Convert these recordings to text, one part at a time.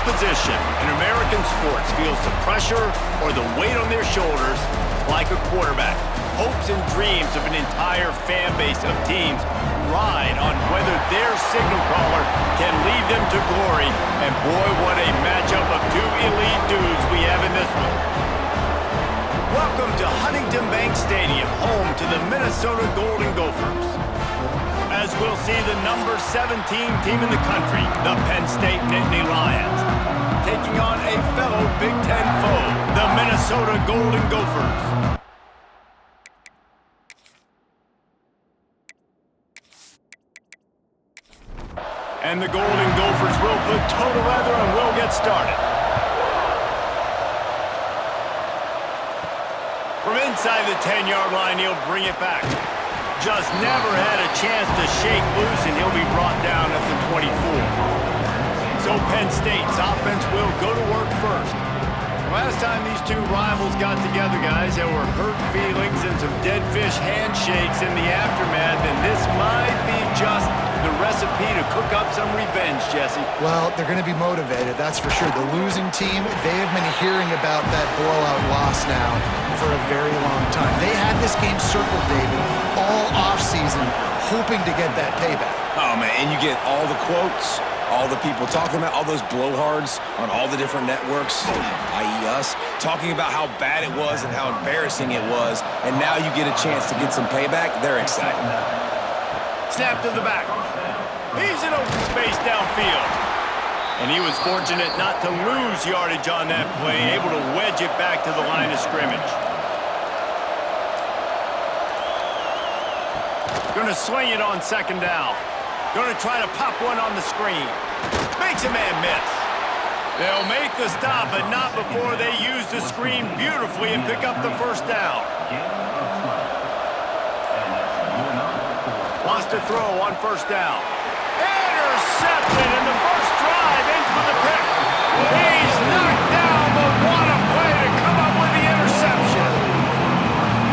position in American sports feels the pressure or the weight on their shoulders like a quarterback. Hopes and dreams of an entire fan base of teams ride on whether their signal caller can lead them to glory. And boy, what a matchup of two elite dudes we have in this one. Welcome to Huntington Bank Stadium, home to the Minnesota Golden Gophers. As we'll see the number 17 team in the country, the Penn State Nittany Lions, taking on a fellow Big Ten foe, the Minnesota Golden Gophers. And the Golden Gophers will put toe to leather and will get started. From inside the 10-yard line, he'll bring it back. Just never had a chance to shake loose, and he'll be brought down at the 24. So Penn State's offense will go to work first. Last time these two rivals got together, guys, there were hurt feelings and some dead fish handshakes in the aftermath, and this might be just the recipe to cook up some revenge, Jesse. Well, they're going to be motivated, that's for sure. The losing team, they have been hearing about that blowout loss now for a very long time. They had this game circled, David, all offseason, hoping to get that payback. Oh, man, and you get all the quotes, all the people talking about all those blowhards on all the different networks, i.e. us, talking about how bad it was and how embarrassing it was, and now you get a chance to get some payback. They're excited. Snap to the back. He's in open space downfield. And he was fortunate not to lose yardage on that play, able to wedge it back to the line of scrimmage. Going to swing it on second down. Going to try to pop one on the screen. Makes a man miss. They'll make the stop, but not before they use the screen beautifully and pick up the first down. Wants to throw on first down. Intercepted, and the first drive ends with a pick. He's knocked down, but what a play to come up with the interception.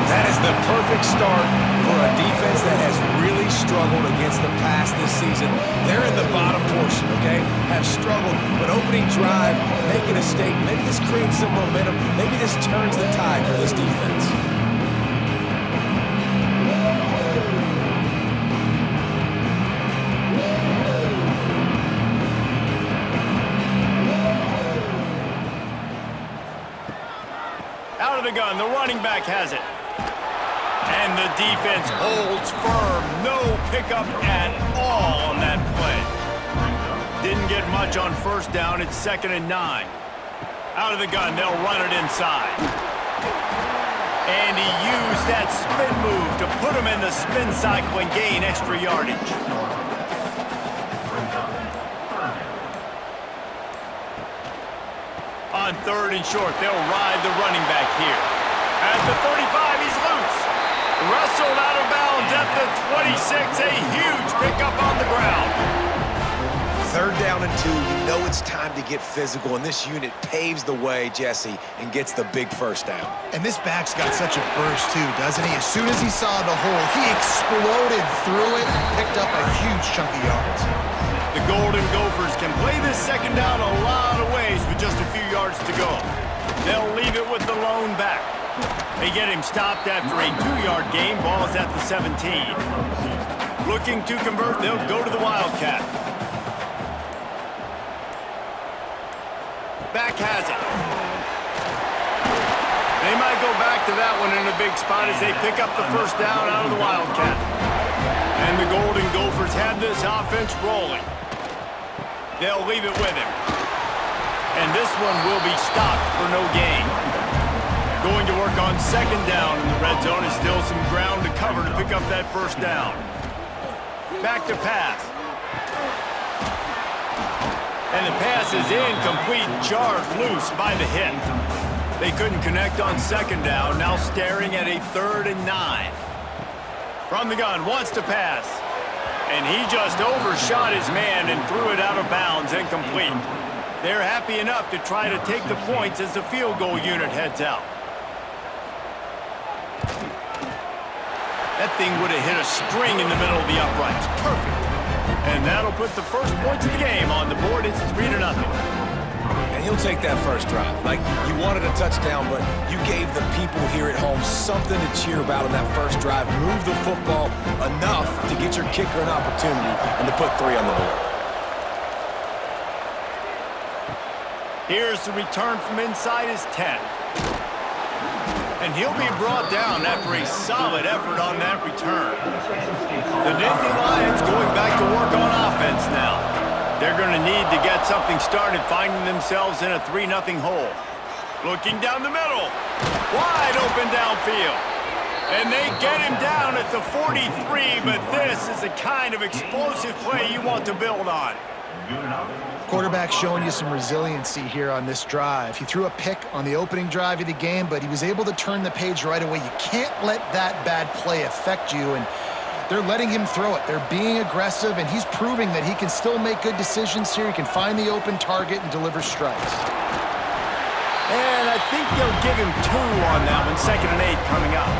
That is the perfect start for a defense that has really struggled against the pass this season. They're in the bottom portion, okay? Have struggled, but opening drive, making a statement. Maybe this creates some momentum. Maybe this turns the tide for this defense. Out of the gun, the running back has it. And the defense holds firm. No pickup at all on that play. Didn't get much on first down. It's 2nd and 9. Out of the gun, they'll run it inside. And he used that spin move to put him in the spin cycle and gain extra yardage. On 3rd and short, they'll ride the running back here. At the 35, he's loose. Wrestled out of bounds at the 26. A huge pickup on the ground. 3rd down and 2. You know it's time to get physical, and this unit paves the way, Jesse, and gets the big first down. And this back's got such a burst, too, doesn't he? As soon as he saw the hole, he exploded through it and picked up a huge chunk of yards. The Golden Gophers can play this second down a lot of ways with just a few yards to go. They'll leave it with the lone back. They get him stopped after a 2-yard gain. Ball is at the 17. Looking to convert, they'll go to the Wildcat. Back has it. They might go back to that one in a big spot as they pick up the first down out of the Wildcat. And the Golden Gophers have this offense rolling. They'll leave it with him. And this one will be stopped for no gain. Going to work on second down in the red zone. Is still some ground to cover to pick up that first down. Back to pass. And the pass is incomplete, jarred loose by the hit. They couldn't connect on second down. Now staring at a 3rd and 9. From the gun, wants to pass. And he just overshot his man and threw it out of bounds, incomplete. They're happy enough to try to take the points as the field goal unit heads out. That thing would have hit a string in the middle of the uprights. Perfect. And that'll put the first points of the game on the board. It's 3-0. he'll take that first drive. Like, you wanted a touchdown, but you gave the people here at home something to cheer about on that first drive. Move the football enough to get your kicker an opportunity and to put 3 on the board. Here's the return from inside his 10. And he'll be brought down after a solid effort on that return. The Nittany Lions going back to work on offense now. They're going to need to get something started, finding themselves in a 3-0 hole. Looking down the middle. Wide open downfield. And they get him down at the 43, but this is the kind of explosive play you want to build on. Quarterback showing you some resiliency here on this drive. He threw a pick on the opening drive of the game, but he was able to turn the page right away. You can't let that bad play affect you, and they're letting him throw it. They're being aggressive, and he's proving that he can still make good decisions here. He can find the open target and deliver strikes. And I think they'll give him 2 on that one. 2nd and 8 coming up.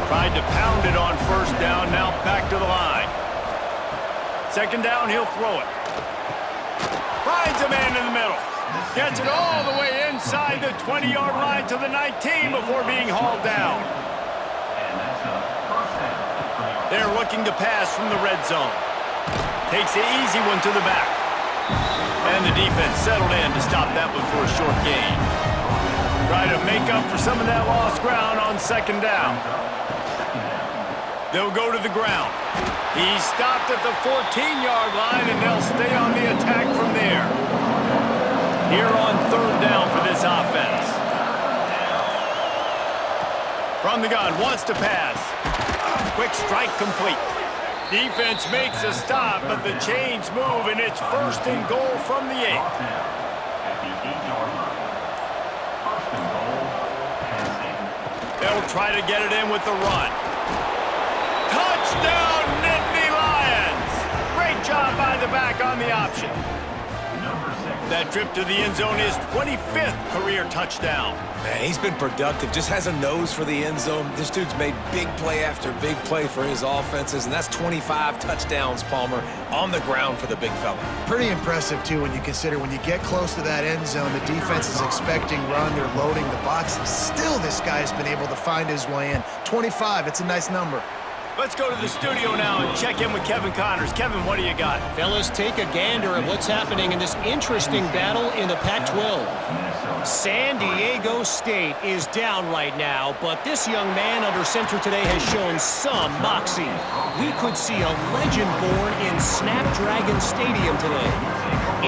Tried to pound it on first down, now back to the line. 2nd down, he'll throw it. Finds a man in the middle. Gets it all the way inside the 20-yard line to the 19 before being hauled down. They're looking to pass from the red zone. Takes the easy one to the back. And the defense settled in to stop that one for a short gain. Try to make up for some of that lost ground on 2nd down. They'll go to the ground. He's stopped at the 14-yard line, and they'll stay on the attack from there. Here on 3rd down for this offense. From the gun, wants to pass. Quick strike complete. Defense makes a stop, but the chains move, and it's 1st and goal from the 8. They'll try to get it in with the run. Touchdown, Nittany Lions! Great job by the back on the option. That trip to the end zone is 25th career touchdown. Man, he's been productive, just has a nose for the end zone. This dude's made big play after big play for his offenses, and that's 25 touchdowns, Palmer, on the ground for the big fella. Pretty impressive, too, when you consider when you get close to that end zone, the defense is expecting run, they're loading the box. Still, this guy's been able to find his way in. 25, it's a nice number. Let's go to the studio now and check in with Kevin Connors. Kevin, what do you got? Fellas, take a gander at what's happening in this interesting battle in the Pac-12. San Diego State is down right now, but this young man under center today has shown some moxie. We could see a legend born in Snapdragon Stadium today.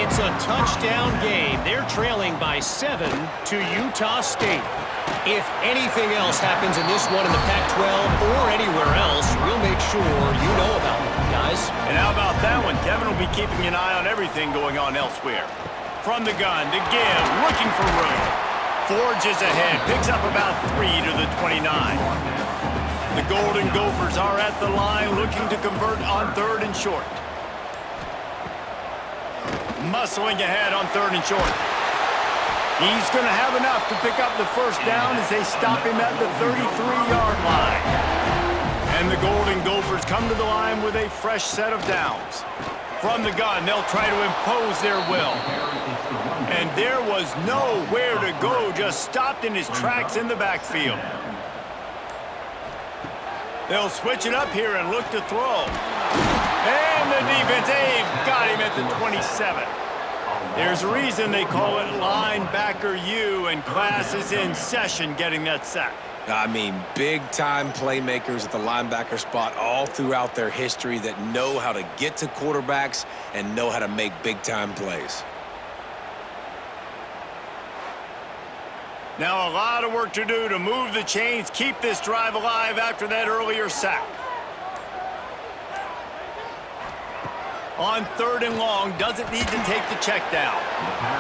It's a touchdown game. They're trailing by 7 to Utah State. If anything else happens in this one in the Pac-12 or anywhere else, we'll make sure you know about it, guys. And how about that one? Kevin will be keeping an eye on everything going on elsewhere. From the gun, to give, looking for room. Forges ahead, picks up about 3 to the 29. The Golden Gophers are at the line looking to convert on 3rd and short. Muscling ahead on 3rd and short. He's going to have enough to pick up the first down as they stop him at the 33-yard line. And the Golden Gophers come to the line with a fresh set of downs. From the gun, they'll try to impose their will. And there was nowhere to go, just stopped in his tracks in the backfield. They'll switch it up here and look to throw. And the defense, they've got him at the 27. There's a reason they call it linebacker U, and class is in session getting that sack. I mean, big-time playmakers at the linebacker spot all throughout their history that know how to get to quarterbacks and know how to make big-time plays. Now a lot of work to do to move the chains, keep this drive alive after that earlier sack. On 3rd and long, doesn't need to take the check down.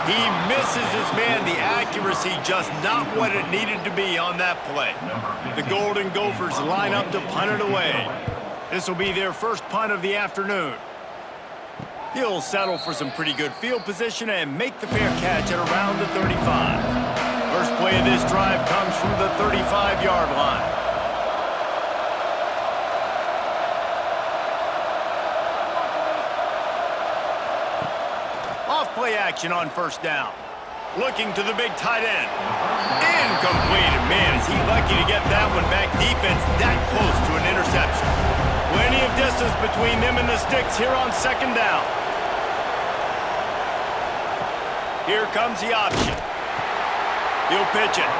He misses his man. The accuracy just not what it needed to be on that play. The Golden Gophers line up to punt it away. This will be their first punt of the afternoon. He'll settle for some pretty good field position and make the fair catch at around the 35. First play of this drive comes from the 35-yard line. Off play action on 1st down. Looking to the big tight end. Incomplete. Man, is he lucky to get that one back. Defense that close to an interception. Plenty of distance between them and the sticks here on second down. Here comes the option. He'll pitch it.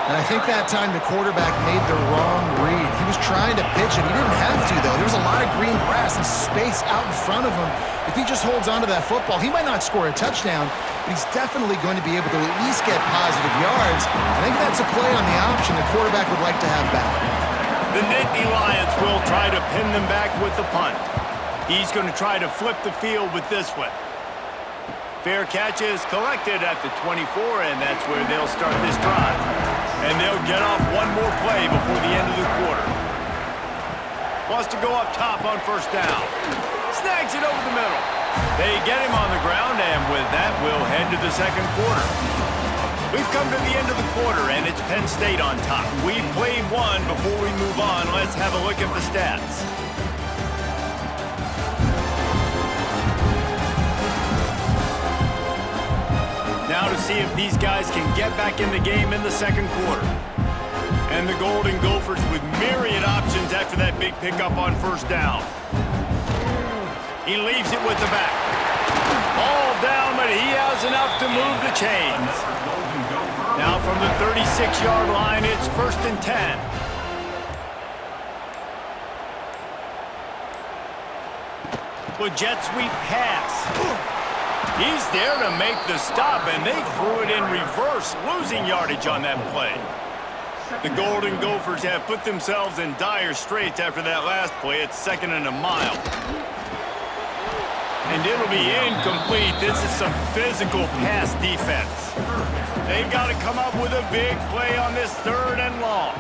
And I think that time the quarterback made the wrong read. He was trying to pitch it. He didn't have to, though. There was a lot of green grass and space out in front of him. If he just holds onto that football, he might not score a touchdown, but he's definitely going to be able to at least get positive yards. I think that's a play on the option the quarterback would like to have back. The Nittany Lions will try to pin them back with the punt. He's going to try to flip the field with this one. Fair catch is collected at the 24, and that's where they'll start this drive. And they'll get off one more play before the end of the quarter. Wants to go up top on first down. Snags it over the middle. They get him on the ground, and with that, we'll head to the second quarter. We've come to the end of the quarter, and it's Penn State on top. We've played one. Before we move on, let's have a look at the stats. Now to see if these guys can get back in the game in the second quarter. And the Golden Gophers with myriad options after that big pickup on first down. He leaves it with the back. All down, but he has enough to move the chains. Now from the 36-yard line, it's 1st and 10. With jet sweep pass. He's there to make the stop, and they threw it in reverse, losing yardage on that play. The Golden Gophers have put themselves in dire straits after that last play. It's 2nd and a mile. And it'll be incomplete. This is some physical pass defense. They've got to come up with a big play on this 3rd and long.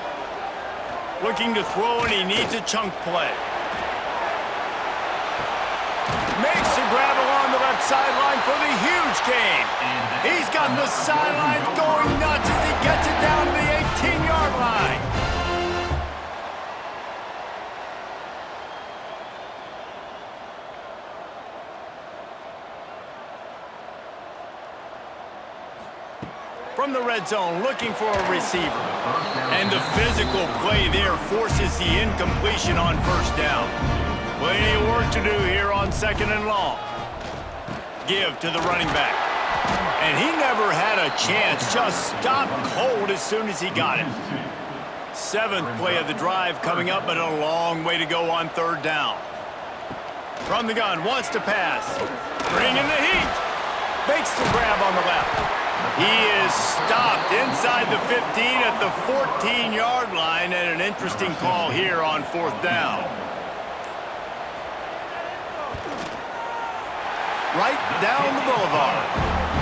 Looking to throw, and he needs a chunk play. Makes the grab along the left sideline for the huge gain. He's got the sideline going nuts as he gets it down to the 18-yard line. From the red zone, looking for a receiver. And the physical play there forces the incompletion on first down. Plenty of work to do here on 2nd and long. Give to the running back. And he never had a chance. Just stopped cold as soon as he got it. 7th play of the drive coming up, but a long way to go on 3rd down. From the gun, wants to pass. Bringing the heat. Makes the grab on the left. He is stopped inside the 15 at the 14-yard line, and an interesting call here on 4th down. Right down the boulevard.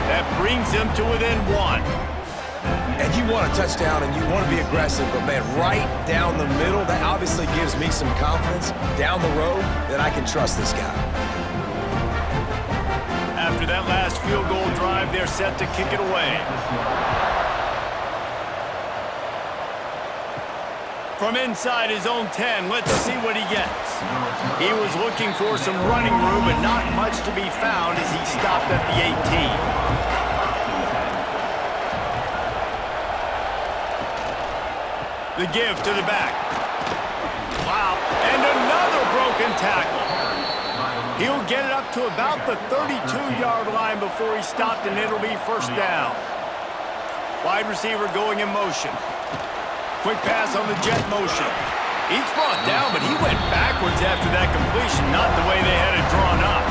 That brings them to within 1. And you want a touchdown and you want to be aggressive, but man, right down the middle, that obviously gives me some confidence down the road that I can trust this guy. After that last field goal drive, they're set to kick it away. From inside his own 10, let's see what he gets. He was looking for some running room, but not much to be found as he stopped at the 18. The give to the back. Wow, and another broken tackle. He'll get it up to about the 32-yard line before he stopped, and it'll be 1st down. Wide receiver going in motion. Quick pass on the jet motion. He's brought down, but he went backwards after that completion, not the way they had it drawn up.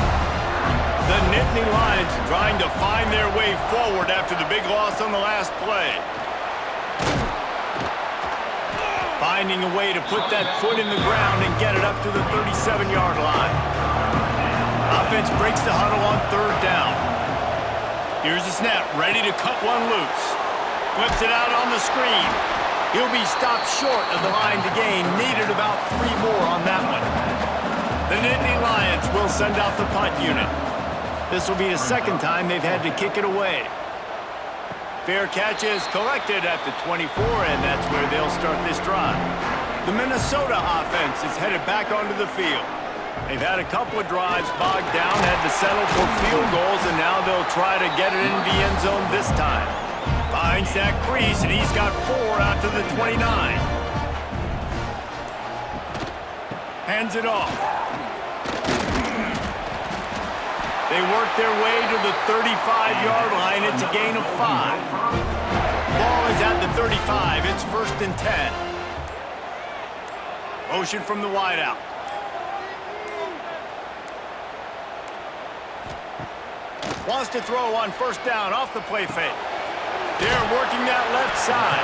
The Nittany Lions trying to find their way forward after the big loss on the last play. Finding a way to put that foot in the ground and get it up to the 37-yard line. Offense breaks the huddle on 3rd down. Here's the snap, ready to cut one loose. Flips it out on the screen. He'll be stopped short of the line to gain. Needed about 3 more on that one. The Nittany Lions will send out the punt unit. This will be the 2nd time they've had to kick it away. Fair catch is collected at the 24, and that's where they'll start this drive. The Minnesota offense is headed back onto the field. They've had a couple of drives bogged down, had to settle for field goals, and now they'll try to get it into the end zone this time. Finds that crease, and he's got 4 out to the 29. Hands it off. They work their way to the 35-yard line. It's a gain of 5. Ball is at the 35. It's 1st and 10. Motion from the wideout. Wants to throw on 1st down off the play fake. They're working that left side.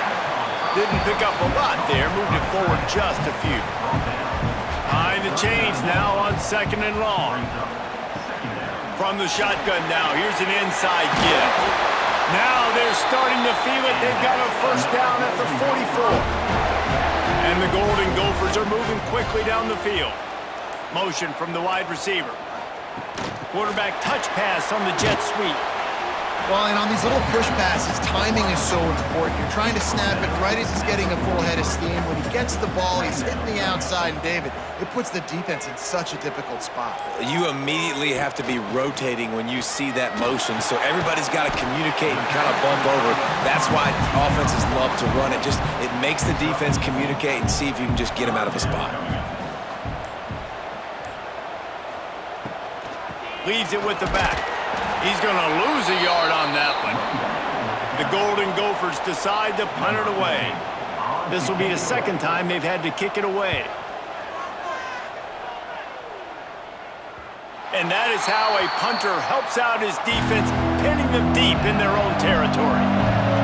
Didn't pick up a lot there. Moved it forward just a few. Behind the chains now on 2nd and long. From the shotgun now. Here's an inside give. Now they're starting to feel it. They've got a 1st down at the 44. And the Golden Gophers are moving quickly down the field. Motion from the wide receiver. Quarterback touch pass on the jet sweep. Well, and on these little push passes, timing is so important. You're trying to snap it right as he's getting a full head of steam. When he gets the ball, he's hitting the outside, and David, it puts the defense in such a difficult spot. You immediately have to be rotating when you see that motion, so everybody's got to communicate and kind of bump over. That's why offenses love to run it. It makes the defense communicate and see if you can just get him out of a spot. Leaves it with the back. He's going to lose a yard on that one. The Golden Gophers decide to punt it away. This will be the 2nd time they've had to kick it away. And that is how a punter helps out his defense, pinning them deep in their own territory.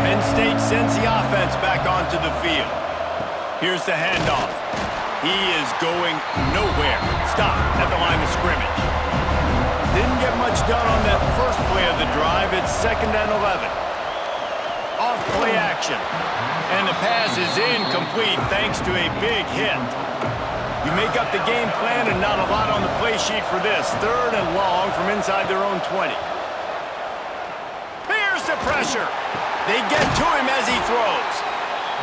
Penn State sends the offense back onto the field. Here's the handoff. He is going nowhere. Stop at the line of scrimmage. Didn't get much done on that first play of the drive. It's 2nd and 11. Off play action. And the pass is incomplete thanks to a big hit. You make up the game plan and not a lot on the play sheet for this. 3rd and long from inside their own 20. Here's the pressure. They get to him as he throws.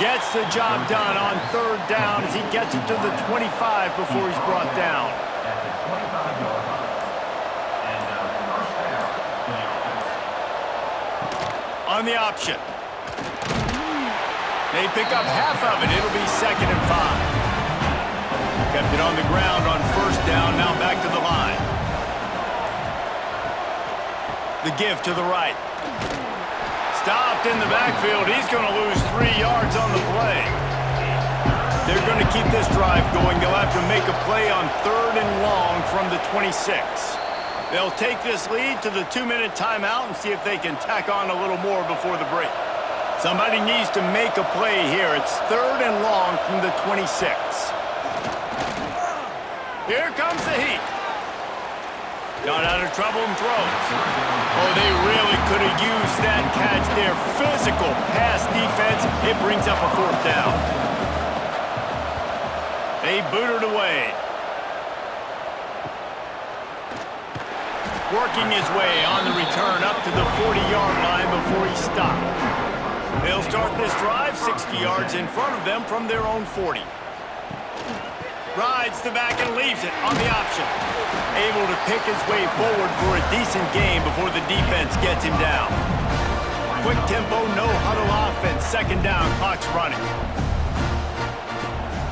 Gets the job done on 3rd down as he gets it to the 25 before he's brought down. On the option. They pick up half of it. It'll be 2nd and 5. Kept it on the ground on 1st down. Now back to the line. The give to the right. Stopped in the backfield. He's going to lose 3 yards on the play. They're going to keep this drive going. They'll have to make a play on 3rd and long from the 26. They'll take this lead to the 2-minute timeout and see if they can tack on a little more before the break. Somebody needs to make a play here. It's 3rd and long from the 26. Here comes the heat. Got out of trouble and throws. Oh, they really could have used that catch there. Physical pass defense. It brings up a 4th down. They boot it away. Working his way on the return up to the 40-yard line before he stopped. They'll start this drive 60 yards in front of them from their own 40. Rides the back and leaves it on the option. Able to pick his way forward for a decent game before the defense gets him down. Quick tempo, no huddle offense. 2nd down, clock's running.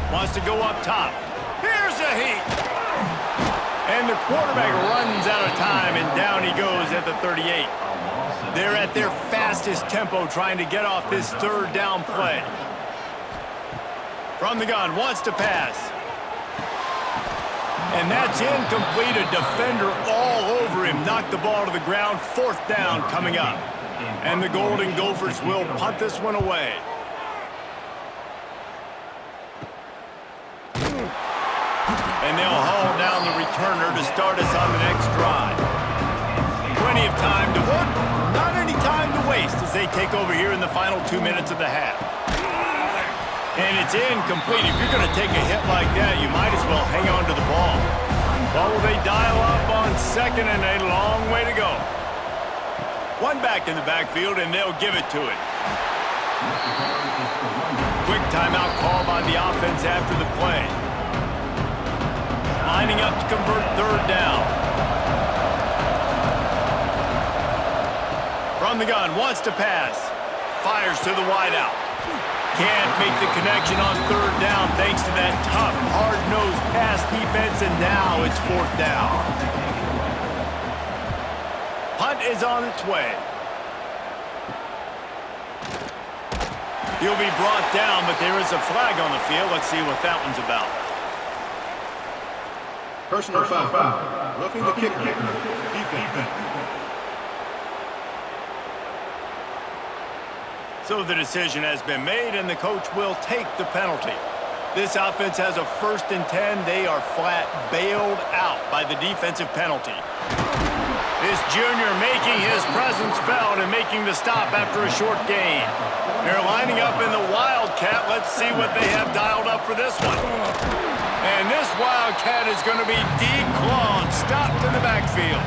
Wants to go up top. Here's a heat. And the quarterback runs out of time, and down he goes at the 38. They're at their fastest tempo trying to get off this 3rd down play. From the gun, wants to pass. And that's incomplete. A defender all over him. Knocked the ball to the ground. 4th down coming up. And the Golden Gophers will punt this one away. And they'll haul down the returner to start us on the next drive. Plenty of time to work, not any time to waste as they take over here in the final 2 minutes of the half. And it's incomplete. If you're going to take a hit like that, you might as well hang on to the ball. Well, will they dial up on 2nd and a long way to go? One back in the backfield, and they'll give it to it. Quick timeout call by the offense after the play. lining up to convert third down. From the gun, wants to pass. Fires to the wideout. Can't make the connection on third down thanks to that tough, hard-nosed pass defense, and now it's fourth down. Punt is on its way. He'll be brought down, but there is a flag on the field. Let's see what that one's about. Personal foul. Roughing the kicker. Defense. So the decision has been made, and the coach will take the penalty. This offense has a 1st and 10. They are flat bailed out by the defensive penalty. This junior making his presence felt and making the stop after a short gain. They're lining up in the Wildcat. Let's see what they have dialed up for this one. And this Wildcat is going to be declawed, stopped in the backfield.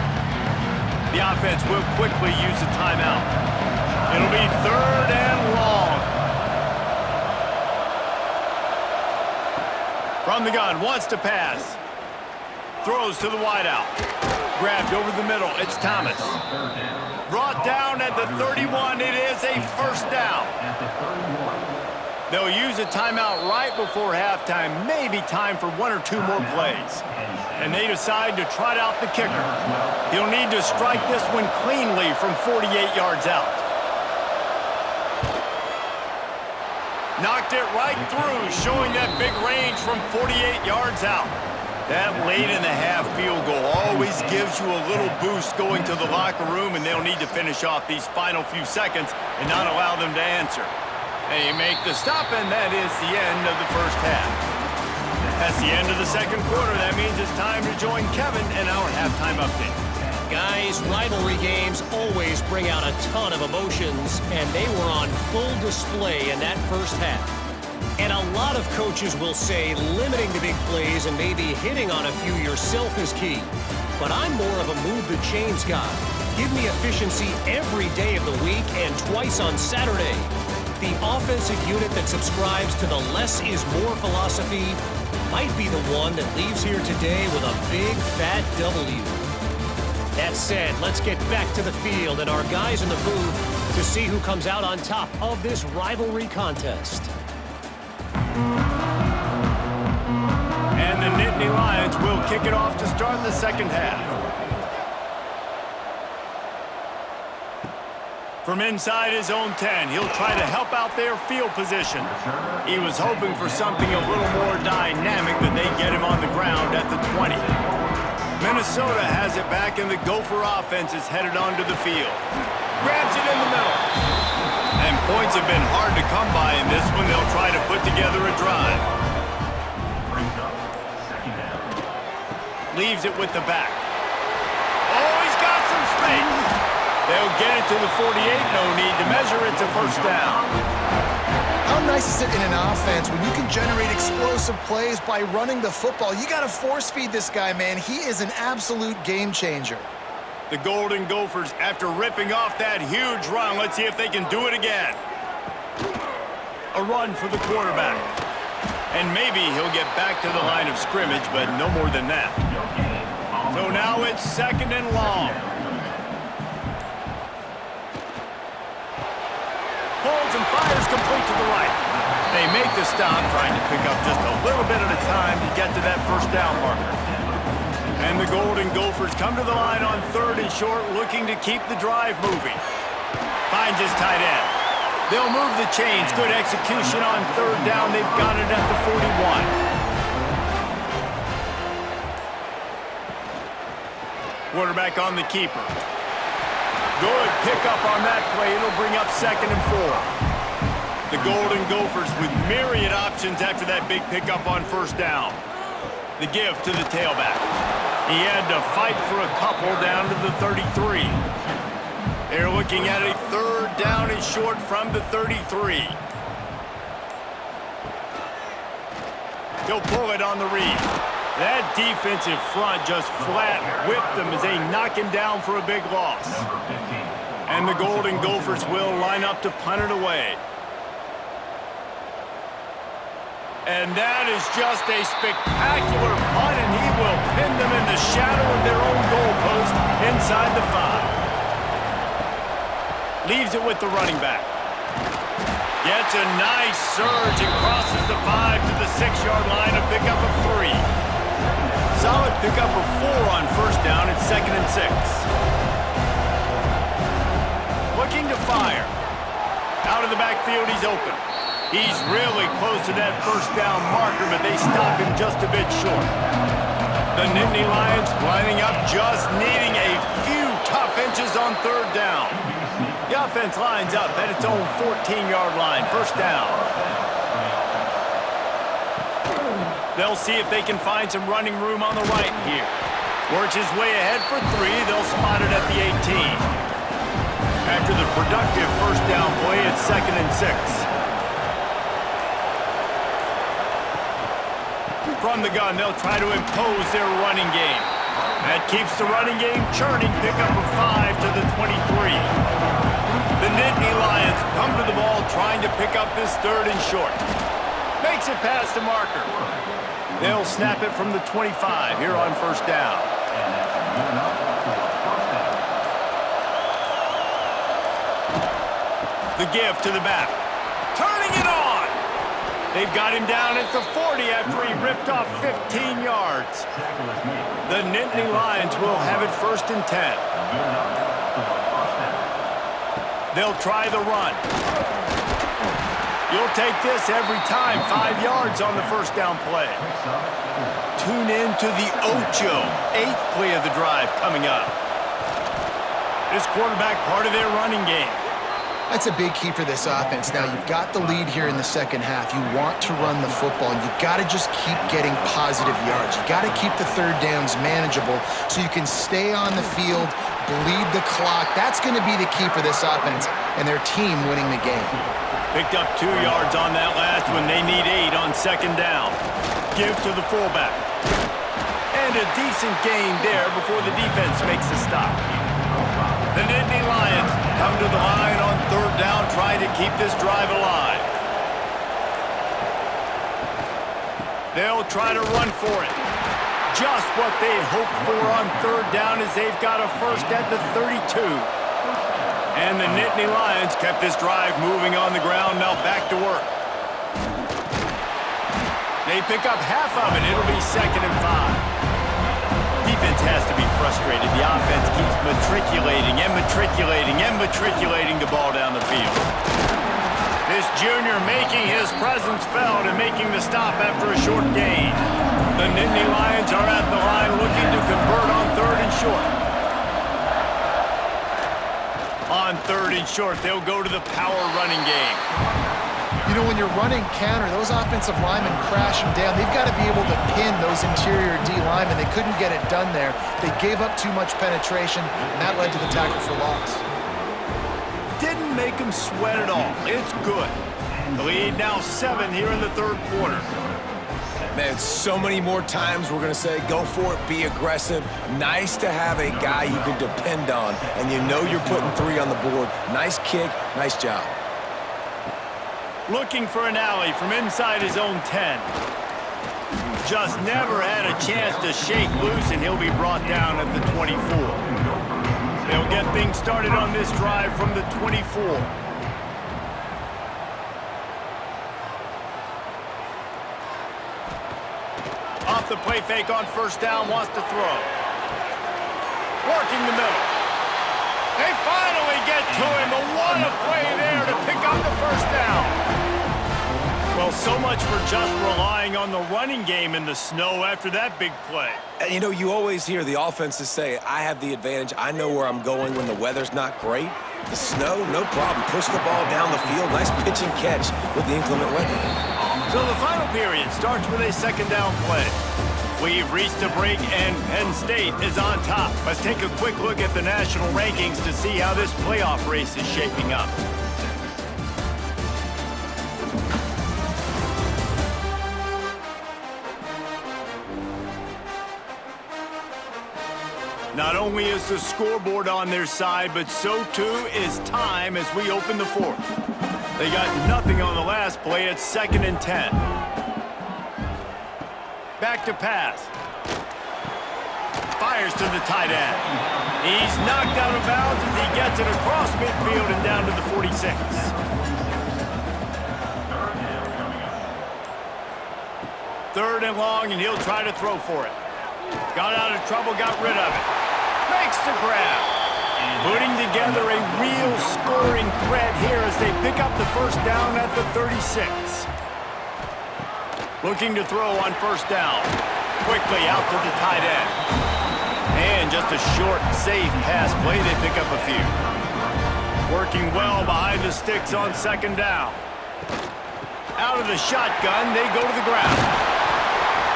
The offense will quickly use a timeout. It'll be third and long. From the gun, wants to pass. Throws to the wideout. Grabbed over the middle, it's Thomas. Brought down at the 31, it is a first down. They'll use a timeout right before halftime, maybe time for 1 or 2 more plays. And they decide to trot out the kicker. He'll need to strike this one cleanly from 48 yards out. Knocked it right through, showing that big range from 48 yards out. That late in the half field goal always gives you a little boost going to the locker room, and they'll need to finish off these final few seconds and not allow them to answer. They make the stop, and that is the end of the first half. That's the end of the second quarter. That means it's time to join Kevin in our halftime update. Guys, rivalry games always bring out a ton of emotions, and they were on full display in that first half. And a lot of coaches will say limiting the big plays and maybe hitting on a few yourself is key. But I'm more of a move the chains guy. Give me efficiency every day of the week and twice on Saturday. The offensive unit that subscribes to the less is more philosophy might be the one that leaves here today with a big fat W. That said, let's get back to the field and our guys in the booth to see who comes out on top of this rivalry contest. And the Nittany Lions will kick it off to start the second half. From inside his own 10, he'll try to help out their field position. He was hoping for something a little more dynamic, but they get him on the ground at the 20. Minnesota has it back, and the Gopher offense is headed onto the field. Grabs it in the middle. And points have been hard to come by in this one. They'll try to put together a drive. Leaves it with the back. Oh, he's got some space. They'll get it to the 48. No need to measure. It's a first down. How nice is it in an offense when you can generate explosive plays by running the football? You got to force feed this guy, man. He is an absolute game changer. The Golden Gophers, after ripping off that huge run, let's see if they can do it again. A run for the quarterback. And maybe he'll get back to the line of scrimmage, but no more than that. So now it's second and long. Pulls and fires complete to the right. They make the stop, trying to pick up just a little bit at a time to get to that first down marker. And the Golden Gophers come to the line on third and short, looking to keep the drive moving. Finds his tight end. They'll move the chains. Good execution on third down. They've got it at the 41. Quarterback on the keeper. Good pickup on that play. It'll bring up second and 4. The Golden Gophers with myriad options after that big pickup on first down. The give to the tailback. He had to fight for a couple down to the 33. They're looking at a third down and short from the 33. He'll pull it on the read. That defensive front just flat whipped them as they knock him down for a big loss. And the Golden Gophers will line up to punt it away. And that is just a spectacular punt, and he will pinned them in the shadow of their own goalpost inside the 5. Leaves it with the running back. Gets a nice surge and crosses the 5 to the 6-yard line, a pickup of 3. Solid pickup of 4 on first down at 2nd and 6. Looking to fire. Out of the backfield, he's open. He's really close to that first down marker, but they stop him just a bit short. The Nittany Lions lining up, just needing a few tough inches on third down. The offense lines up at its own 14-yard line, first down. They'll see if they can find some running room on the right here. Works his way ahead for 3. They'll spot it at the 18. After the productive first down play, it's 2nd and 6. From the gun, they'll try to impose their running game. That keeps the running game churning. Pickup of 5 to the 23. The Nittany Lions come to the ball trying to pick up this 3rd and short. Makes it past the marker. They'll snap it from the 25 here on first down. The give to the back. Turning it on! They've got him down at the 40 after he ripped off 15 yards. The Nittany Lions will have it 1st and 10. They'll try the run. You'll take this every time. 5 yards on the first down play. Tune in to the Ocho. 8th play of the drive coming up. This quarterback part of their running game. That's a big key for this offense. Now, you've got the lead here in the second half. You want to run the football, and you've got to just keep getting positive yards. You've got to keep the third downs manageable so you can stay on the field, bleed the clock. That's going to be the key for this offense and their team winning the game. Picked up 2 yards on that last one. They need 8 on second down. Give to the fullback. And a decent gain there before the defense makes a stop. The Nittany Lions come to the line on third down, trying to keep this drive alive. They'll try to run for it. Just what they hoped for on third down, as they've got a first at the 32. And the Nittany Lions kept this drive moving on the ground. Now back to work. They pick up half of it. It'll be 2nd and 5. Defense has to be frustrated. The offense keeps matriculating and matriculating and matriculating the ball down the field. This junior making his presence felt and making the stop after a short gain. The Nittany Lions are at the line looking to convert on 3rd and short. On 3rd and short, they'll go to the power running game. You know, when you're running counter, those offensive linemen crashing down, they've got to be able to pin those interior D linemen. They couldn't get it done there. They gave up too much penetration, and that led to the tackle for loss. Didn't make them sweat at all. It's good. The lead now 7 here in the 3rd quarter. Man, so many more times we're going to say, go for it, be aggressive. Nice to have a guy you can depend on, and you know you're putting 3 on the board. Nice kick, nice job. Looking for an alley from inside his own 10. Just never had a chance to shake loose, and he'll be brought down at the 24. They'll get things started on this drive from the 24. Off the play fake on first down, wants to throw. Working the middle. They finally get to him, but what a play there to pick up the first down. Well, so much for just relying on the running game in the snow after that big play. And you know, you always hear the offenses say, I have the advantage. I know where I'm going when the weather's not great. The snow, no problem. Push the ball down the field. Nice pitch and catch with the inclement weather. So the final period starts with a second down play. We've reached a break, and Penn State is on top. Let's take a quick look at the national rankings to see how this playoff race is shaping up. Not only is the scoreboard on their side, but so too is time as we open the 4th. They got nothing on the last play. It's 2nd and 10. Back to pass. fires to the tight end. He's knocked out of bounds as he gets it across midfield and down to the 46. Third and long, and he'll try to throw for it. Got out of trouble, got rid of it. Makes the grab. Putting together a real scoring threat here as they pick up the first down at the 36. Looking to throw on first down. Quickly out to the tight end. And just a short, safe pass play. They pick up a few. Working well behind the sticks on second down. Out of the shotgun, they go to the ground.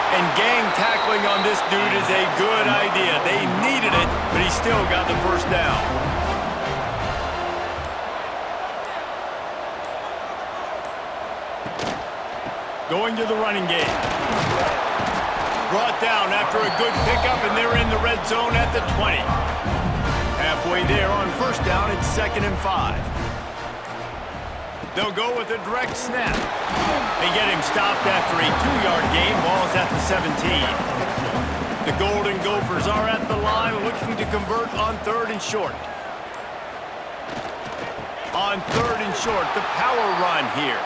And gang tackling on this dude is a good idea. They needed it, but he still got the first down. Going to the running game. Brought down after a good pickup, and they're in the red zone at the 20. Halfway there on first down, it's 2nd and 5. They'll go with a direct snap. They get him stopped after a 2-yard gain. Ball's at the 17. The Golden Gophers are at the line looking to convert on 3rd and short. On 3rd and short, the power run here.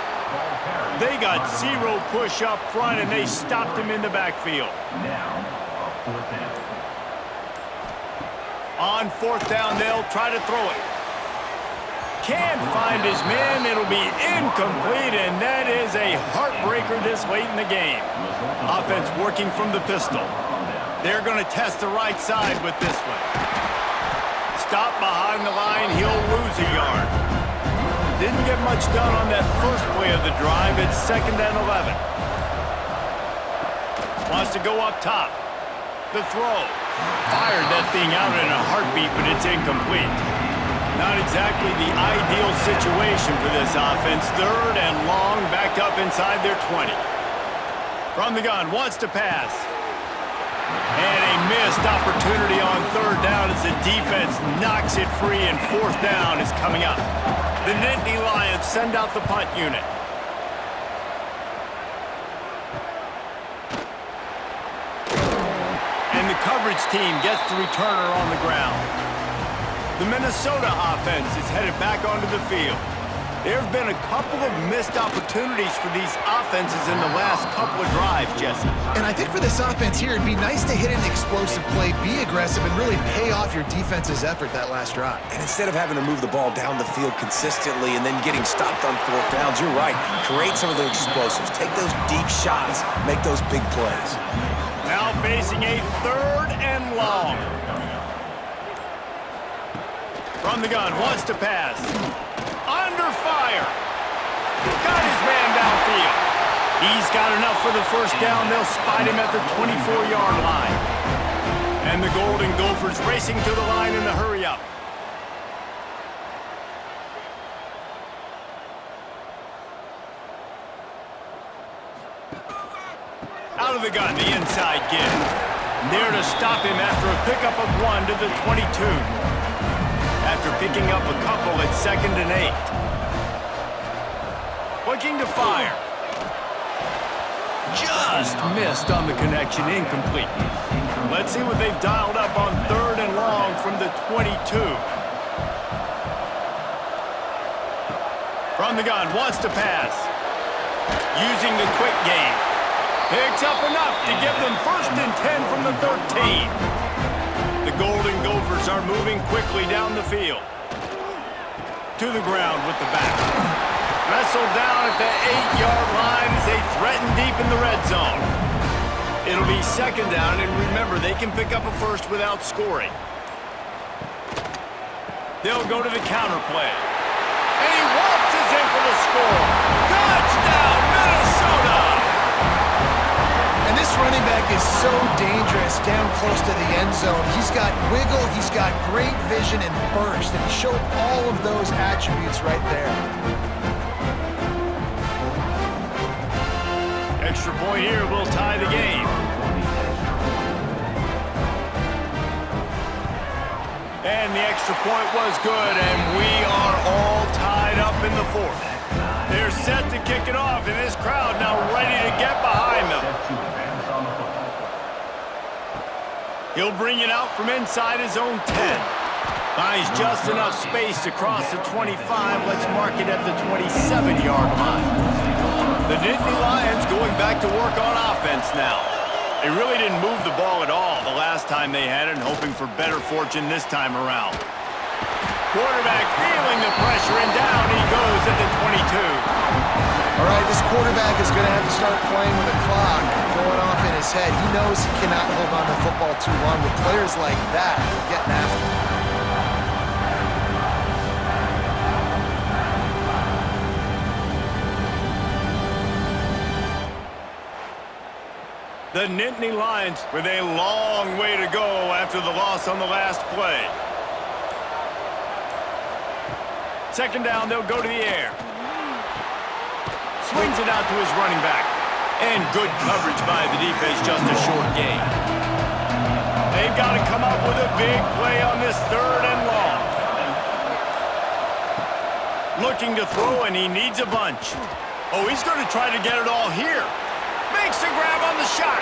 They got 0 push up front, and they stopped him in the backfield. On 4th down, they'll try to throw it. Can't find his man. It'll be incomplete, and that is a heartbreaker this late in the game. Offense working from the pistol. They're going to test the right side with this one. Stop behind the line. He'll lose a yard. Didn't get much done on that first play of the drive. It's 2nd and 11. Wants to go up top. The throw. Fired that thing out in a heartbeat, but it's incomplete. Not exactly the ideal situation for this offense. 3rd and long, back up inside their 20. From the gun, wants to pass. And a missed opportunity on 3rd down as the defense knocks it free, and 4th down is coming up. The Nittany Lions send out the punt unit. And the coverage team gets the returner on the ground. The Minnesota offense is headed back onto the field. There have been a couple of missed opportunities for these offenses in the last couple of drives, Jesse. And I think for this offense here, it'd be nice to hit an explosive play, be aggressive, and really pay off your defense's effort that last drive. And instead of having to move the ball down the field consistently and then getting stopped on 4th downs, you're right. Create some of the explosives. Take those deep shots. Make those big plays. Now facing a 3rd and long. From the gun, wants to pass. Under fire. Got his man downfield. He's got enough for the first down. They'll spot him at the 24-yard line. And the Golden Gophers racing to the line in the hurry-up. Out of the gun, the inside give. There to stop him after a pickup of 1 to the 22. After picking up a couple at 2nd and 8. Looking to fire. Just missed on the connection, incomplete. Let's see what they've dialed up on 3rd and long from the 22. From the gun, wants to pass. Using the quick game. Picks up enough to give them 1st and 10 from the 13. The Golden Gophers are moving quickly down the field. To the ground with the back. Wrestled down at the 8-yard line as they threaten deep in the red zone. It'll be 2nd down, and remember, they can pick up a first without scoring. They'll go to the counter play. And he waltzes in for the score. Touchdown, Minnesota! And this running back is so dangerous down close to the end zone. He's got wiggle, he's got great vision and burst, and he showed all of those attributes right there. Extra point here will tie the game. And the extra point was good, and we are all tied up in the 4th. They're set to kick it off, and this crowd now ready to get behind them. He'll bring it out from inside his own 10. Finds just enough space to cross the 25. Let's mark it at the 27-yard line. The Nittany Lions going back to work on offense now. They really didn't move the ball at all the last time they had it, and hoping for better fortune this time around. Quarterback feeling the pressure, and down he goes at the 22. All right, this quarterback is going to have to start playing with a clock going off in his head. He knows he cannot hold on to the football too long. With players like that, getting after him. The Nittany Lions with a long way to go after the loss on the last play. Second down, they'll go to the air. Swings it out to his running back. And good coverage by the defense, just a short gain. They've got to come up with a big play on this third and long. Looking to throw, and he needs a bunch. Oh, he's going to try to get it all here. Makes a grab on the shot.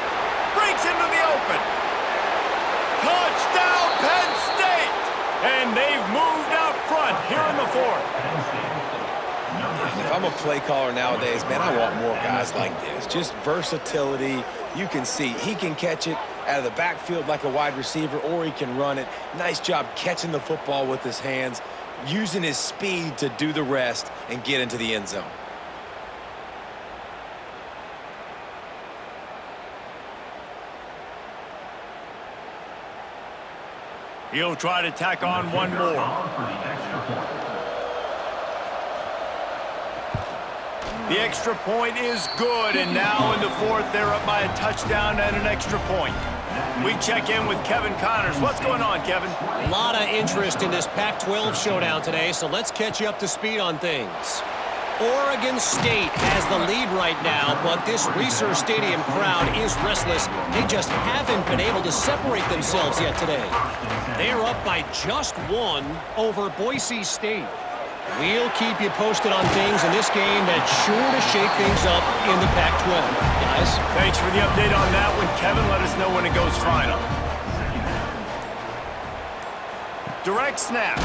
Breaks into the open. Touchdown, Penn State! And they've moved out front here in the fourth. If I'm a play caller nowadays, man, I want more guys like this. Just versatility. You can see he can catch it out of the backfield like a wide receiver, or he can run it. Nice job catching the football with his hands, using his speed to do the rest and get into the end zone. He'll try to tack on one more. The extra point is good, and now in the fourth, they're up by a touchdown and an extra point. We check in with Kevin Connors. What's going on, Kevin? A lot of interest in this Pac-12 showdown today, so let's catch you up to speed on things. Oregon State has the lead right now, but this Reser Stadium crowd is restless. They just haven't been able to separate themselves yet today. They're up by just one over Boise State. We'll keep you posted on things in this game that's sure to shake things up in the Pac-12. Guys? Thanks for the update on that one, Kevin. Let us know when it goes final. Direct snap.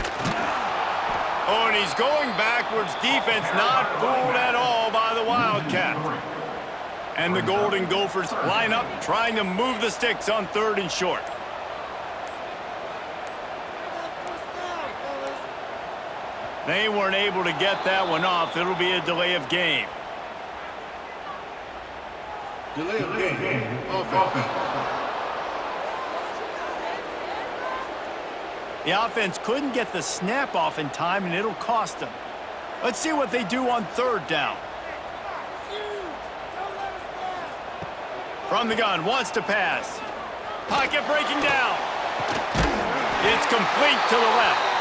Oh, and he's going backwards. Defense not fooled at all by the Wildcat. And the Golden Gophers line up, trying to move the sticks on third and short. They weren't able to get that one off. It'll be a delay of game. Delay of game. Offense. The offense couldn't get the snap off in time, and it'll cost them. Let's see what they do on third down. From the gun, wants to pass. Pocket breaking down. It's complete to the left.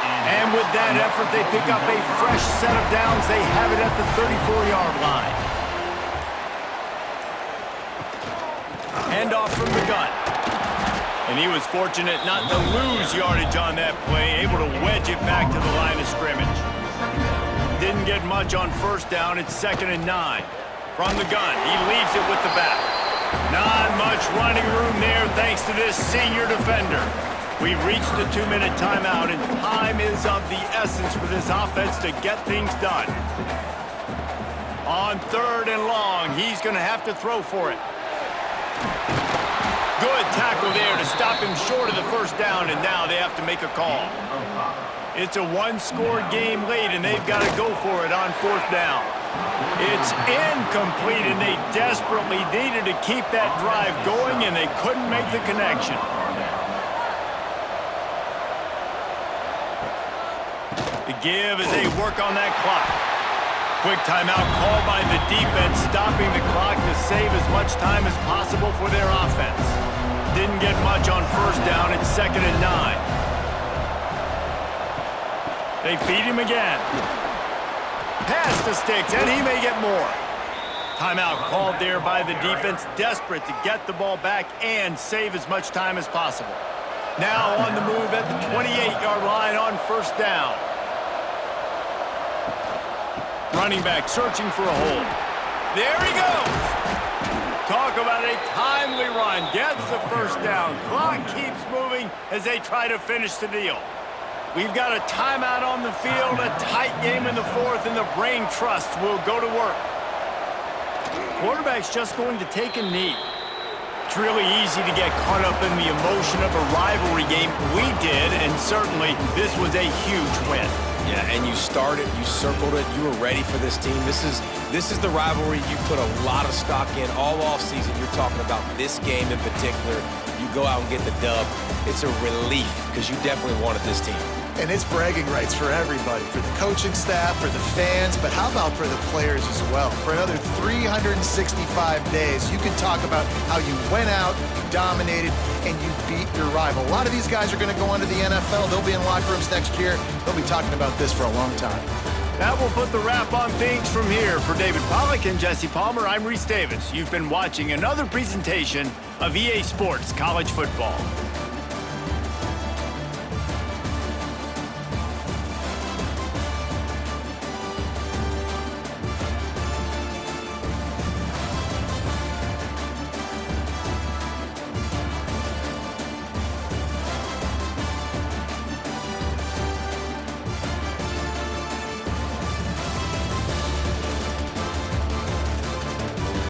And with that effort, they pick up a fresh set of downs. They have it at the 34-yard line. Handoff from the gun. And he was fortunate not to lose yardage on that play, able to wedge it back to the line of scrimmage. Didn't get much on first down. It's 2nd and 9. From the gun, he leaves it with the back. Not much running room there thanks to this senior defender. We've reached the 2-minute timeout, and time is of the essence for this offense to get things done. On third and long, he's going to have to throw for it. Good tackle there to stop him short of the first down, and now they have to make a call. It's a one-score game late, and they've got to go for it on fourth down. It's incomplete, and they desperately needed to keep that drive going, and they couldn't make the connection. The give as they work on that clock. Quick timeout called by the defense, stopping the clock to save as much time as possible for their offense. Didn't get much on first down. It's 2nd and 9. They feed him again. Pass the sticks, and he may get more. Timeout called there by the defense, desperate to get the ball back and save as much time as possible. Now on the move at the 28-yard line on first down. Running back searching for a hole. There he goes. Talk about a timely run. Gets the first down. Clock keeps moving as they try to finish the deal. We've got a timeout on the field, a tight game in the fourth, and the brain trust will go to work. Quarterback's just going to take a knee. It's really easy to get caught up in the emotion of a rivalry game. We did, and certainly this was a huge win. Yeah, and you started, you circled it, you were ready for this team. This is the rivalry you put a lot of stock in all offseason. You're talking about this game in particular. You go out and get the dub. It's a relief because you definitely wanted this team. And it's bragging rights for everybody, for the coaching staff, for the fans, but how about for the players as well? For another 365 days, you can talk about how you went out, you dominated, and you beat your rival. A lot of these guys are going to go on to the NFL. They'll be in locker rooms next year. They'll be talking about this for a long time. That will put the wrap on things from here. For David Pollack and Jesse Palmer, I'm Reese Davis. You've been watching another presentation of EA Sports College Football.